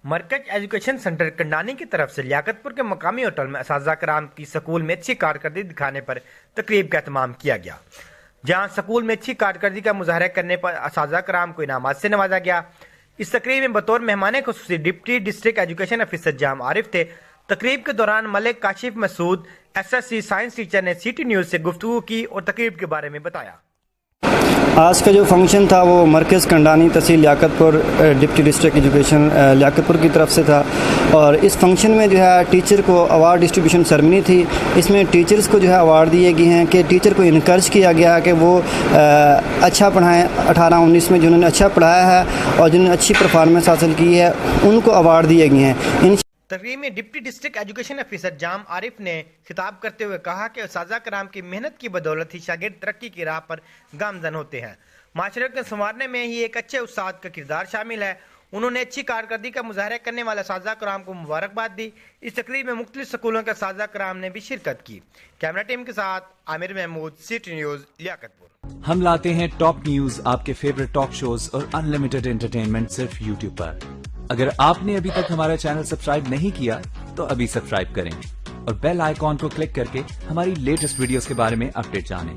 مرکز education centre کنڈانی کی طرف سے لیاقت پور کے مقامی ہوٹل میں اساتذہ کرام کی سکول میں اچھی کارکردگی دکھانے پر تقریب کا اہتمام کیا گیا، جہاں سکول میں اچھی کارکردگی کا مظاہرہ کرنے پر اساتذہ کرام کو انعامات سے نوازا گیا۔ اس تقریب میں بطور مہمان خصوصی ڈپٹی ڈسٹرکٹ ایجوکیشن آفیسر جام عارف تھے۔ تقریب کے دوران ملک کاشف مسعود SSC سائنس ٹیچر نے CT نیوز سے گفتگو کی اور تقریب کے بارے میں بتایا۔ آج کا جو فنکشن تھا وہ مرکز کنڈانی تحصیل لیاقت پور ڈپٹی ڈسٹرکٹ ایجوکیشن لیاقت پور کی طرف سے تھا، اور اس فنکشن میں جو ہے ٹیچر کو ایوارڈ ڈسٹریبیوشن سرمنی تھی۔ اس میں ٹیچرز کو جو ہے ایوارڈ دیے گئے ہیں کہ ٹیچر کو انکریج کیا گیا کہ وہ اچھا پڑھائیں۔ 18-19 میں جنہوں نے اچھا پڑھایا ہے اور جنہوں نے اچھی پرفارمنس حاصل کی ہے ان کو ایوارڈ دیے گئے ہیں۔ تقریب میں ڈپٹی ڈسٹرکٹ ایجوکیشن آفیسر جام عارف نے خطاب کرتے ہوئے کہا کہ اساتذہ کرام کی محنت کی بدولت ہی شاگرد ترقی کی راہ پر گامزن ہوتے ہیں۔ معاشرے کو سنوارنے میں ہی ایک اچھے استاد کا کردار شامل ہے۔ انہوں نے اچھی کارکردگی کا مظاہرہ کرنے والے اساتذہ کرام کو مبارکباد دی۔ اس تقریب میں مختلف سکولوں کے اساتذہ کرام نے بھی شرکت کی۔ کیمرہ ٹیم کے ساتھ عامر محمود، CT نیوز، لیاقت پور۔ ہم لاتے ہیں ٹاپ نیوز، آپ کے فیورٹ ٹاک شوز اور انلمیٹڈ انٹرٹینمنٹ صرف YouTube پر۔ اگر آپ نے ابھی تک ہمارا چینل سبسکرائب نہیں کیا تو ابھی سبسکرائب کریں اور بیل آئیکن کو کلک کر کے ہماری لیٹسٹ ویڈیوز کے بارے میں اپڈیٹ جانیں۔